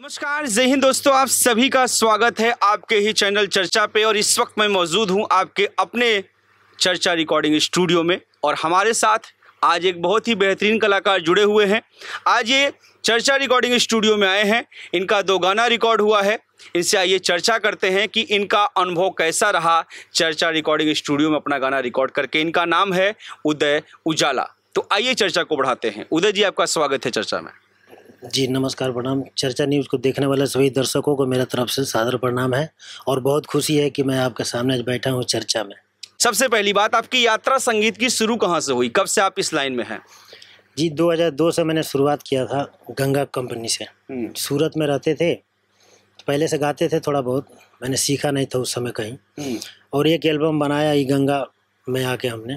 नमस्कार, जय हिंद दोस्तों। आप सभी का स्वागत है आपके ही चैनल चर्चा पे। और इस वक्त मैं मौजूद हूं आपके अपने चर्चा रिकॉर्डिंग स्टूडियो में और हमारे साथ आज एक बहुत ही बेहतरीन कलाकार जुड़े हुए हैं। आज ये चर्चा रिकॉर्डिंग स्टूडियो में आए हैं। इनका 2 गाना रिकॉर्ड हुआ है। इनसे आइए चर्चा करते हैं कि इनका अनुभव कैसा रहा चर्चा रिकॉर्डिंग स्टूडियो में अपना गाना रिकॉर्ड करके। इनका नाम है उदय उजाला। तो आइए चर्चा को बढ़ाते हैं। उदय जी, आपका स्वागत है चर्चा में। जी नमस्कार, प्रणाम। चर्चा न्यूज़ को देखने वाले सभी दर्शकों को मेरा तरफ से सादर प्रणाम है और बहुत खुशी है कि मैं आपके सामने आज बैठा हूँ चर्चा में। सबसे पहली बात, आपकी यात्रा संगीत की शुरू कहाँ से हुई? कब से आप इस लाइन में हैं? जी 2002 से मैंने शुरुआत किया था गंगा कंपनी से। सूरत में रहते थे, पहले से गाते थे थोड़ा बहुत, मैंने सीखा नहीं था उस समय कहीं। और एक एल्बम बनाया ये गंगा में आके हमने,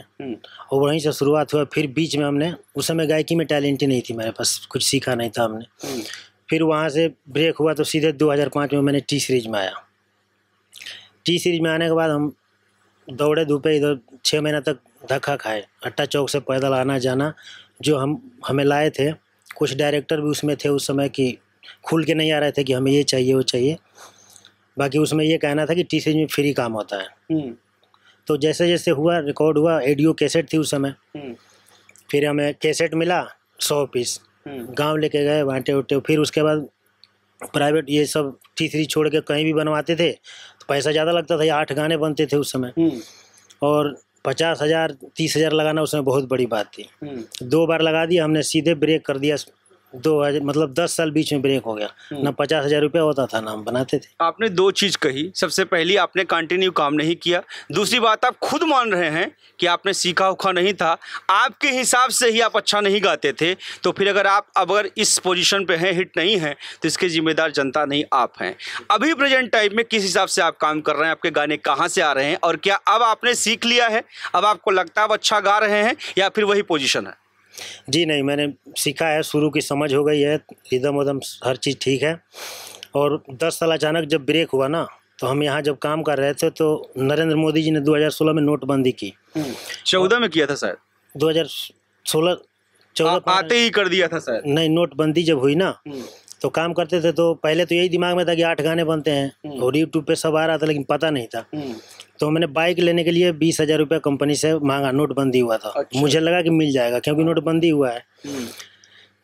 और वहीं से शुरुआत हुआ। फिर बीच में हमने, उस समय गायकी में टैलेंट ही नहीं थी मेरे पास, कुछ सीखा नहीं था हमने। फिर वहाँ से ब्रेक हुआ तो सीधे 2005 में मैंने टी सीरीज में आया। टी सीरीज में आने के बाद हम दौड़े धूपे, इधर 6 महीना तक धक्का खाए, अट्टा चौक से पैदल आना जाना। जो हमें लाए थे, कुछ डायरेक्टर भी उसमें थे उस समय कि खुल के नहीं आ रहे थे कि हमें ये चाहिए वो चाहिए। बाकी उसमें ये कहना था कि टी सीरीज में फ्री काम होता है। तो जैसे जैसे हुआ, रिकॉर्ड हुआ, ऑडियो कैसेट थी उस समय। फिर हमें कैसेट मिला 100 पीस, गांव लेके गए, बांटे उटे। फिर उसके बाद प्राइवेट ये सब टी सीरीज छोड़ के कहीं भी बनवाते थे तो पैसा ज़्यादा लगता था। ये 8 गाने बनते थे उस समय और 50,000 30,000 लगाना उसमें बहुत बड़ी बात थी। 2 बार लगा दिया हमने, सीधे ब्रेक कर दिया। 2000 मतलब 10 साल बीच में ब्रेक हो गया। ना 50,000 रुपया होता था ना हम बनाते थे। आपने 2 चीज़ कही। सबसे पहली, आपने कंटिन्यू काम नहीं किया। दूसरी बात, आप खुद मान रहे हैं कि आपने सीखा उखा नहीं था। आपके हिसाब से ही आप अच्छा नहीं गाते थे। तो फिर अगर इस पोजीशन पे हैं, हिट नहीं है, तो इसके जिम्मेदार जनता नहीं, आप हैं। अभी प्रेजेंट टाइम में किस हिसाब से आप काम कर रहे हैं? आपके गाने कहाँ से आ रहे हैं? और क्या अब आपने सीख लिया है, अब आपको लगता है अब अच्छा गा रहे हैं, या फिर वही पोजीशन है? जी नहीं, मैंने सीखा है, शुरू की समझ हो गई है, रिदम उदम हर चीज़ ठीक है। और 10 साल अचानक जब ब्रेक हुआ ना, तो हम यहाँ जब काम कर रहे थे तो नरेंद्र मोदी जी ने 2016 में नोटबंदी की। 14 में किया था शायद। 2016 14 आते ही कर दिया था शायद। नहीं, नोटबंदी जब हुई ना तो काम करते थे तो पहले तो यही दिमाग में था कि 8 गाने बनते हैं और यूट्यूब पे सब आ रहा था, लेकिन पता नहीं था। तो मैंने बाइक लेने के लिए 20,000 रुपया कंपनी से मांगा, नोटबंदी हुआ था। अच्छा। मुझे लगा कि मिल जाएगा क्योंकि नोटबंदी हुआ है।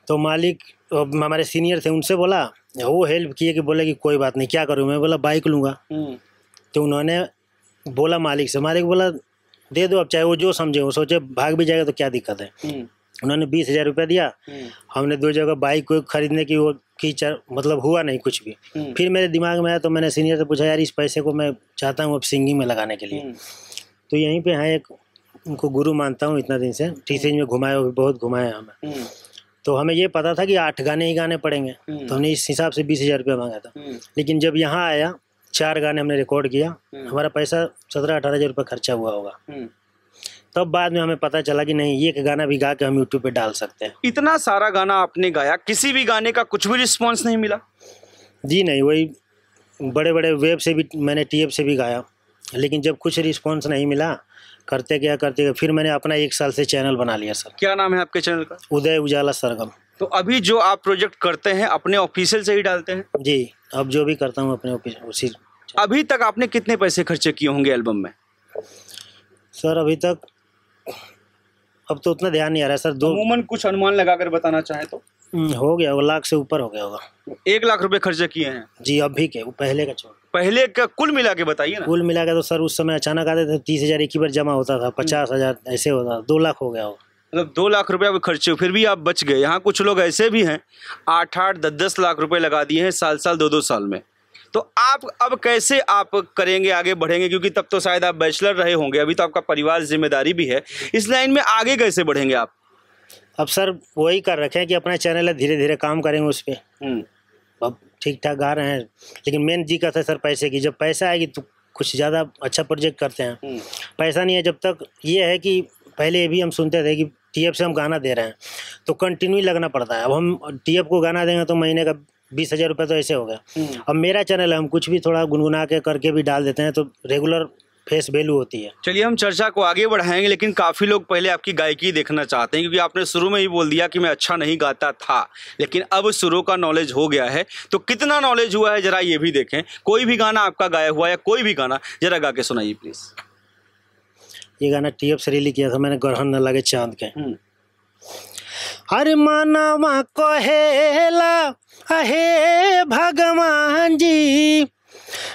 तो मालिक हमारे सीनियर थे, उनसे बोला, वो हेल्प किए कि बोले कि कोई बात नहीं, क्या करूँ। मैं बोला बाइक लूँगा। तो उन्होंने बोला मालिक से, मालिक बोला दे दो, अब चाहे वो जो समझे, वो सोचे भाग भी जाएगा तो क्या दिक्कत है। उन्होंने 20,000 रुपया दिया। हमने 2 जगह बाइक को खरीदने की वो की, मतलब हुआ नहीं कुछ भी। फिर मेरे दिमाग में आया तो मैंने सीनियर से पूछा, यार इस पैसे को मैं चाहता हूँ अब सिंगिंग में लगाने के लिए। तो यहीं पे है एक, उनको गुरु मानता हूँ इतना दिन से। टी सीरीज में घुमाया, बहुत घुमाया हमें। तो हमें ये पता था कि 8 गाने ही गाने पड़ेंगे, तो हमने इस हिसाब से 20,000 रुपया मांगा था। लेकिन जब यहाँ आया, 4 गाने हमने रिकॉर्ड किया, हमारा पैसा 17-18 हज़ार रुपये खर्चा हुआ होगा। तब बाद में हमें पता चला कि नहीं, ये गाना भी गा के हम यूट्यूब पे डाल सकते हैं। इतना सारा गाना आपने गाया, किसी भी गाने का कुछ भी रिस्पॉन्स नहीं मिला? जी नहीं, वही बड़े बड़े वेब से भी, मैंने टीएफ से भी गाया, लेकिन जब कुछ रिस्पॉन्स नहीं मिला, करते गया, फिर मैंने अपना 1 साल से चैनल बना लिया सर। क्या नाम है आपके चैनल का? उदय उजाला सरगम। तो अभी जो आप प्रोजेक्ट करते हैं अपने ऑफिशियल से ही डालते हैं? जी, अब जो भी करता हूँ अपने उसी। अभी तक आपने कितने पैसे खर्चे किए होंगे एल्बम में? सर अभी तक, अब तो उतना ध्यान नहीं आ रहा है सर। अमूमन कुछ अनुमान लगाकर बताना चाहें तो? हो गया, वो लाख से ऊपर हो गया होगा। 1 लाख रुपए खर्चे किए हैं? जी, अभी के, वो पहले का छोड़। पहले का कुल मिला के बताइए ना। कुल मिला के तो सर उस समय अचानक आते थे, 30,000 एक ही बार जमा होता था, 50,000 ऐसे होता था, 2 लाख हो गया होगा। मतलब 2 लाख रुपया खर्चे, फिर भी आप बच गए। यहाँ कुछ लोग ऐसे भी हैं 8-8, 10-10 लाख रुपए लगा दिए हैं साल 2-2 साल में। तो आप अब कैसे आप करेंगे, आगे बढ़ेंगे? क्योंकि तब तो शायद आप बैचलर रहे होंगे, अभी तो आपका परिवार जिम्मेदारी भी है। इस लाइन में आगे कैसे बढ़ेंगे आप? अब सर वही कर रखे हैं कि अपना चैनल है, धीरे धीरे काम करेंगे उस पर। अब ठीक ठाक गा रहे हैं, लेकिन मेन दिक्कत है सर पैसे की। जब पैसा आएगी तो कुछ ज़्यादा अच्छा प्रोजेक्ट करते हैं। पैसा नहीं है जब तक। ये है कि पहले भी हम सुनते थे कि टीएफ से हम गाना दे रहे हैं तो कंटिन्यू लगना पड़ता है। अब हम टीएफ को गाना देंगे तो महीने का 20,000 रुपये तो ऐसे हो गया। अब मेरा चैनल है, हम कुछ भी थोड़ा गुनगुना के करके भी डाल देते हैं तो रेगुलर फेस वैल्यू होती है। चलिए हम चर्चा को आगे बढ़ाएंगे, लेकिन काफ़ी लोग पहले आपकी गायकी देखना चाहते हैं, क्योंकि आपने शुरू में ही बोल दिया कि मैं अच्छा नहीं गाता था, लेकिन अब सुरों का नॉलेज हो गया है। तो कितना नॉलेज हुआ है जरा ये भी देखें। कोई भी गाना आपका गाया हुआ या कोई भी गाना जरा गा के सुनाइए प्लीज़। ये गाना टीएफ सरीली किया था मैंने, ग्रहण न लगे चांद के। अरे मानवा कहेला अहे भगवान जी,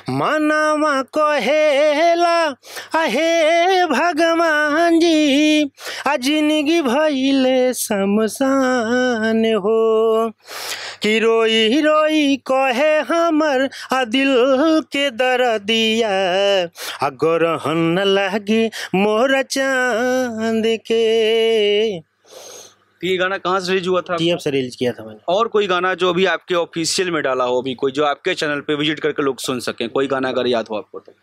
मानवा कहेला अहे भगवान जी, आ जिंदगी भइले शमशान हो, कि रोई रोई कहे हमर आ दिल के दर्दिया, आ ग्रहण न लागे मोर चांद के। ये गाना कहाँ से रिलीज हुआ था? टीएफ से रिलीज किया था मैंने। और कोई गाना जो अभी आपके ऑफिशियल में डाला हो, अभी कोई जो आपके चैनल पे विजिट करके लोग सुन सकें, कोई गाना अगर याद हो आपको तो?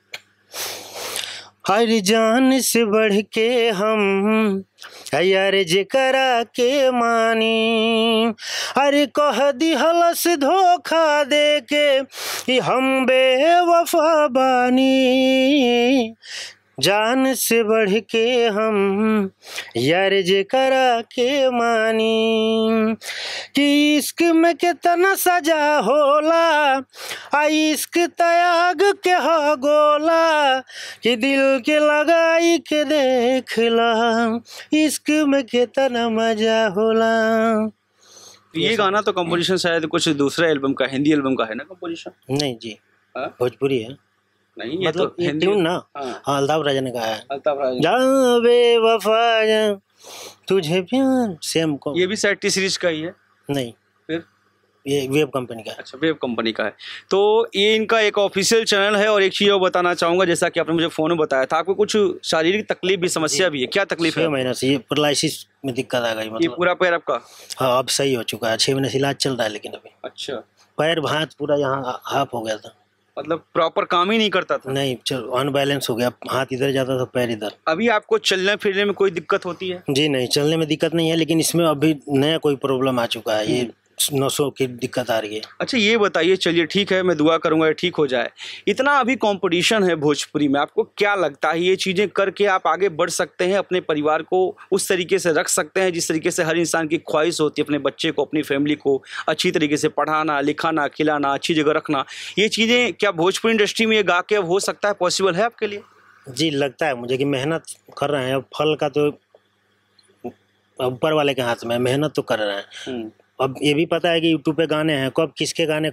हर जान से बढ़ के हम यार जेकरा के मानी, अरे कह दिहलस धोखा दे के हम बेवफा बानी, जान से बढ़ के हम यार जेकरा के मानी, कि इश्क में कितना सजा होला, आ इश्क त्याग के हो गोला, कि दिल के लगाई के देखला, इश्क में कितना मजा होला। ये गाना तो कंपोजिशन शायद कुछ दूसरा एल्बम का, हिंदी एल्बम का है ना कंपोजिशन? नहीं जी, भोजपुरी है। नहीं, ये मतलब तो ये हिंदी ट्यून ना। हाँ, अल्ताफ राजा ने गाया है। अल्ताफ राजा। जा बेवफा जा तुझे प्यार, सेम को। ये भी शायद टी सीरीज का ही है। नहीं, फिर ये वेब कंपनी का है। अच्छा, वेब कंपनी का है। तो ये इनका एक ऑफिशियल चैनल है। और एक चीज़ और बताना चाहूँगा, जैसा कि आपने मुझे फ़ोन में बताया था, आपको कुछ शारीरिक तकलीफ भी, समस्या भी है, क्या तकलीफ है? 6 महीने से ये पैरालिसिस में दिक्कत आ गई। ये मतलब पूरा पैर आपका? हाँ, अब सही हो चुका है। 6 महीने से इलाज चल रहा है, लेकिन अभी अच्छा, पैर हाथ पूरा यहाँ हाफ हो गया था। मतलब प्रॉपर काम ही नहीं करता था? नहीं, चल अनबैलेंस हो गया, हाथ इधर जाता था पैर इधर। अभी आपको चलने फिरने में कोई दिक्कत होती है? जी नहीं, चलने में दिक्कत नहीं है, लेकिन इसमें अभी नया कोई प्रॉब्लम आ चुका है, ये नसों की दिक्कत आ रही है। अच्छा ये बताइए, चलिए ठीक है, मैं दुआ करूंगा ये ठीक हो जाए। इतना अभी कंपटीशन है भोजपुरी में, आपको क्या लगता है ये चीज़ें करके आप आगे बढ़ सकते हैं, अपने परिवार को उस तरीके से रख सकते हैं जिस तरीके से हर इंसान की ख्वाहिश होती है, अपने बच्चे को, अपनी फैमिली को अच्छी तरीके से पढ़ाना, लिखाना, खिलाना, अच्छी जगह रखना, ये चीज़ें क्या भोजपुरी इंडस्ट्री में ये गा के अब हो सकता है, पॉसिबल है आपके लिए? जी लगता है मुझे कि मेहनत कर रहे हैं। अब फल का तो ऊपर वाले के हाथ में, मेहनत तो कर रहे हैं। अब ये भी पता है कि यूट्यूब पे गाने हैं, कब किसके गाने,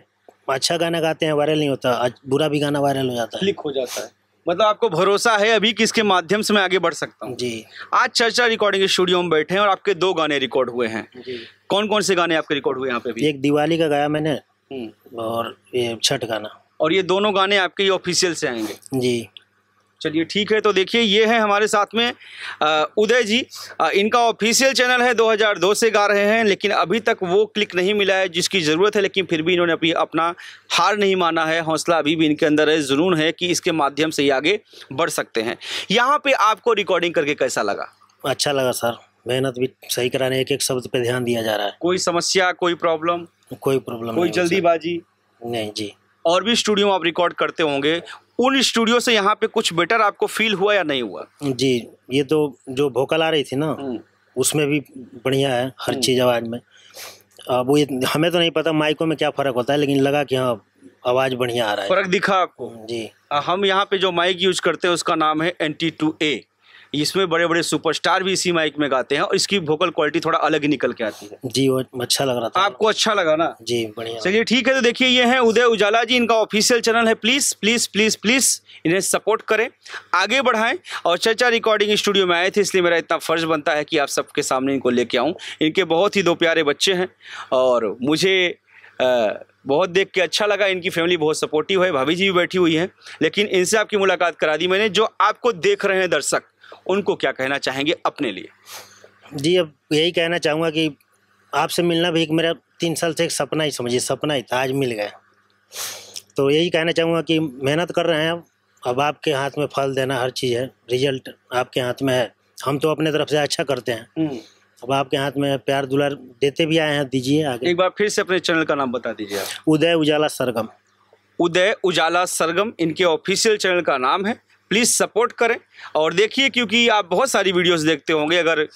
अच्छा गाना गाते हैं वायरल नहीं होता, आज बुरा भी गाना वायरल हो जाता है, क्लिक हो जाता है। मतलब आपको भरोसा है अभी कि इसके माध्यम से मैं आगे बढ़ सकता हूँ? जी। आज चर्चा रिकॉर्डिंग स्टूडियो में बैठे हैं और आपके 2 गाने रिकॉर्ड हुए हैं। जी। कौन कौन से गाने आपके रिकॉर्ड हुए यहाँ पे भी? एक दिवाली का गाया मैंने और ये छठ गाना। और ये दोनों गाने आपके ऑफिशियल से आएंगे? जी। चलिए ठीक है। तो देखिए ये है हमारे साथ में उदय जी। इनका ऑफिशियल चैनल है, 2002 से गा रहे हैं, लेकिन अभी तक वो क्लिक नहीं मिला है जिसकी ज़रूरत है, लेकिन फिर भी इन्होंने अपना हार नहीं माना है, हौसला अभी भी इनके अंदर है, जुनून है कि इसके माध्यम से ये आगे बढ़ सकते हैं। यहाँ पे आपको रिकॉर्डिंग करके कैसा लगा? अच्छा लगा सर, मेहनत भी सही कराने, एक एक शब्द पे ध्यान दिया जा रहा है। कोई समस्या, कोई प्रॉब्लम? कोई प्रॉब्लम, कोई जल्दीबाजी नहीं? जी। और भी स्टूडियो आप रिकॉर्ड करते होंगे, उन स्टूडियो से यहाँ पे कुछ बेटर आपको फील हुआ या नहीं हुआ? जी, ये तो जो वोकल आ रही थी ना, उसमें भी बढ़िया है हर चीज़ आवाज़ में। अब वो हमें तो नहीं पता माइकों में क्या फ़र्क होता है, लेकिन लगा कि हाँ आवाज़ बढ़िया आ रहा है। फ़र्क दिखा आपको? जी। हम यहाँ पे जो माइक यूज करते हैं उसका नाम है NT2A। इसमें बड़े बड़े सुपरस्टार भी इसी माइक में गाते हैं और इसकी वोकल क्वालिटी थोड़ा अलग ही निकल के आती है। जी, वो अच्छा लग रहा था। आपको अच्छा लगा ना? जी बढ़िया। चलिए ठीक है। तो देखिए ये हैं उदय उजाला जी, इनका ऑफिशियल चैनल है, प्लीज़ प्लीज़ प्लीज़ प्लीज़ इन्हें सपोर्ट करें, आगे बढ़ाएं। और चर्चा रिकॉर्डिंग स्टूडियो में आए थे, इसलिए मेरा इतना फ़र्ज़ बनता है कि आप सबके सामने इनको लेके आऊँ। इनके बहुत ही 2 प्यारे बच्चे हैं और मुझे बहुत देख के अच्छा लगा। इनकी फैमिली बहुत सपोर्टिव है, भाभी जी भी बैठी हुई हैं, लेकिन इनसे आपकी मुलाकात करा दी मैंने। जो आपको देख रहे हैं दर्शक, उनको क्या कहना चाहेंगे अपने लिए? जी, अब यही कहना चाहूँगा कि आपसे मिलना भी एक मेरा 3 साल से एक सपना ही समझिए, सपना ही था, आज मिल गया। तो यही कहना चाहूँगा कि मेहनत कर रहे हैं, अब आपके हाथ में फल देना हर चीज़ है, रिजल्ट आपके हाथ में है। हम तो अपने तरफ से अच्छा करते हैं, अब आपके हाथ में प्यार दुलार देते भी आए हैं, दीजिए आगे। एक बार फिर से अपने चैनल का नाम बता दीजिए आप। उदय उजाला सरगम। उदय उजाला सरगम इनके ऑफिशियल चैनल का नाम है, प्लीज़ सपोर्ट करें और देखिए, क्योंकि आप बहुत सारी वीडियोस देखते होंगे। अगर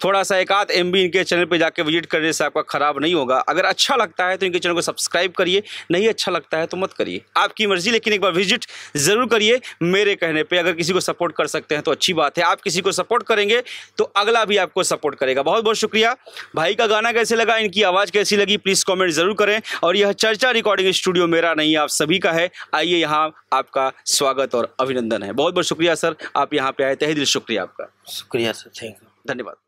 थोड़ा सा एक आध MB इनके चैनल पे जाके विजिट करने से आपका ख़राब नहीं होगा। अगर अच्छा लगता है तो इनके चैनल को सब्सक्राइब करिए, नहीं अच्छा लगता है तो मत करिए, आपकी मर्ज़ी, लेकिन एक बार विजिट ज़रूर करिए मेरे कहने पे। अगर किसी को सपोर्ट कर सकते हैं तो अच्छी बात है, आप किसी को सपोर्ट करेंगे तो अगला भी आपको सपोर्ट करेगा। बहुत बहुत शुक्रिया। भाई का गाना कैसे लगा, इनकी आवाज़ कैसी लगी, प्लीज़ कॉमेंट ज़रूर करें। और यह चर्चा रिकॉर्डिंग स्टूडियो मेरा नहीं, आप सभी का है। आइए, यहाँ आपका स्वागत और अभिनंदन है। बहुत बहुत शुक्रिया सर, आप यहाँ पे आए, तहे दिल शुक्रिया आपका। शुक्रिया सर, थैंक यू, धन्यवाद।